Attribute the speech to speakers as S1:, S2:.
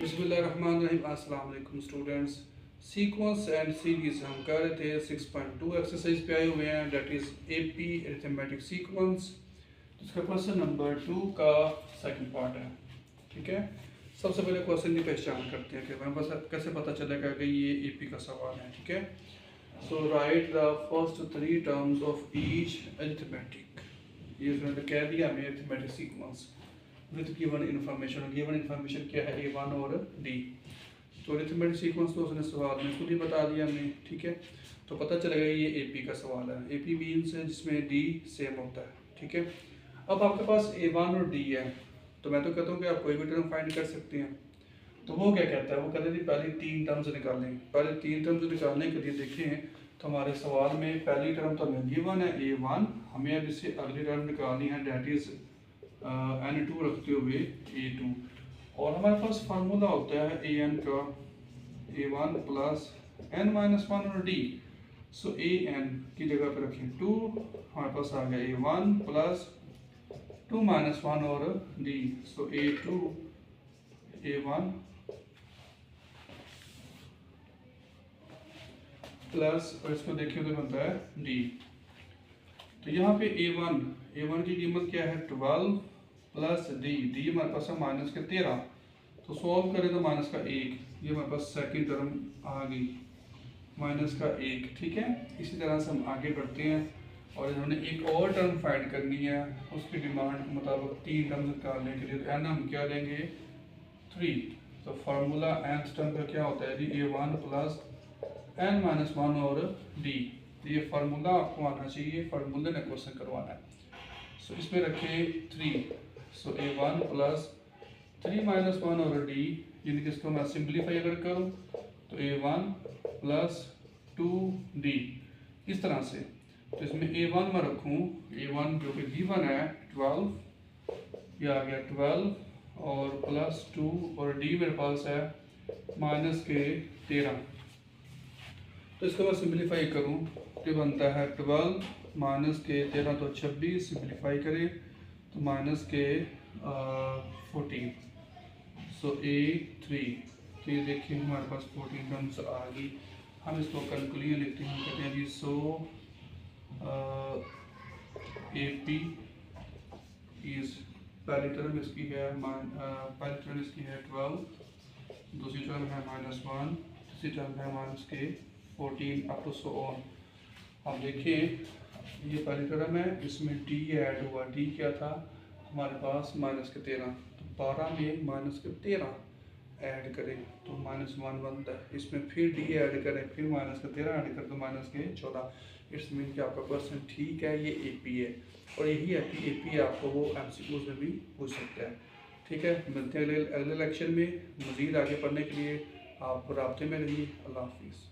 S1: बिस्मिल्लाहिर्रहमानिर्रहीम। अस्सलाम वालेकुम स्टूडेंट्स। सीक्वेंस एंड सीरीज हम कर रहे थे 6.2 एक्सरसाइज पे आए हुए हैं, that is AP arithmetic sequence. इसका क्वेश्चन नंबर 2 का सेकंड पार्ट है। ठीक है, सबसे पहले क्वेश्चन की पहचान करते हैं कि हमें बस कैसे पता चलेगा कि ये एपी का सवाल है। ठीक है, so right the first 3 terms of each arithmetic. ये उसने कह दिया हमें arithmetic sequence with given information. Given information क्या है, A1 और D। तो अरिथमेटिक सीक्वेंस तो उसने सवाल में खुद ही बता दिया हमें। ठीक है, तो पता चलेगा ये AP का सवाल है। AP मीन्स है जिसमें D सेम होता है। ठीक है, अब आपके पास A1 और D है, तो मैं तो कहता हूँ कि आप कोई भी टर्म फाइंड कर सकते हैं। तो वो क्या कहता है, वो कहते हैं पहले 3 टर्म्स निकालें। पहले 3 टर्म्स निकालने के लिए देखें तो हमारे सवाल में पहली टर्म तो हमें गिवन है A1, हमें अब इससे अगली टर्म निकालनी है, डेट इज़ N2 रखते हुए A2। और हमारे पास फार्मूला होता है AN का, A1 प्लस N-1 और D। सो AN की जगह पर रखें 2, हमारे पास आ गया A1 प्लस 2-1 और D। सो A2 A1 प्लस, और इसको देखिए तो बनता है D। तो यहाँ पे A1 की कीमत क्या है 12 प्लस D हमारे पास है माइनस के 13। तो सॉल्व करें तो माइनस का 1, ये हमारे पास सेकंड टर्म आ गई माइनस का 1। ठीक है, इसी तरह से हम आगे बढ़ते हैं और इन्होंने एक और टर्म फाइंड करनी है। उसकी डिमांड के मुताबिक 3 टर्म निकालने के लिए एन हम क्या लेंगे 3। तो फार्मूला nth टर्म का क्या होता है जी, A1 प्लस N-1 और D। ये फार्मूला आपको आना चाहिए, फार्मूले ने क्वेश्चन करवाना है। सो इसमें रखें 3। सो A1 प्लस 3-1 और D, यानी कि इसको मैं सिंप्लीफाई अगर करूँ तो A1 प्लस 2D इस तरह से। तो इसमें A1 में रखूँ, A1 जो कि गिवन है 12, ये आ गया 12 और प्लस 2 और D मेरे पास है माइनस के 13। तो इसको मैं सिंप्लीफाई करूँ तो बनता है 12 माइनस के 13 तो 26, सिंप्लीफाई करें तो माइनस के 14। सो A3, तो ये देखिए हमारे पास 14 टर्म्स आ गई। हम इसको कंक्लूजन लिखते हैं, कहते हैं जी सो AP इज, पहली टर्म इसकी है पहली टर्म इसकी है 12, दूसरी टर्म है -1, तीसरी टर्म है माइनस के 14 अप टू सो ऑन। अब देखिए ये पहली टर्म है, इसमें D ऐड हुआ। D क्या था हमारे पास माइनस के 13, तो 12 में माइनस के 13 ऐड करें तो -1 बनता है। इसमें फिर D ऐड करें, फिर माइनस के 13 ऐड करें तो माइनस के 14। इट्स मीन कि आपका क्वेश्चन ठीक है, ये AP है। और यही AP आपको वो MCQs में भी पूछ सकता है। ठीक है, मिलते हैं अगले लेक्चर में। मज़ीद आगे पढ़ने के लिए आप राब्ते में रहिए। अल्लाह हाफिज़।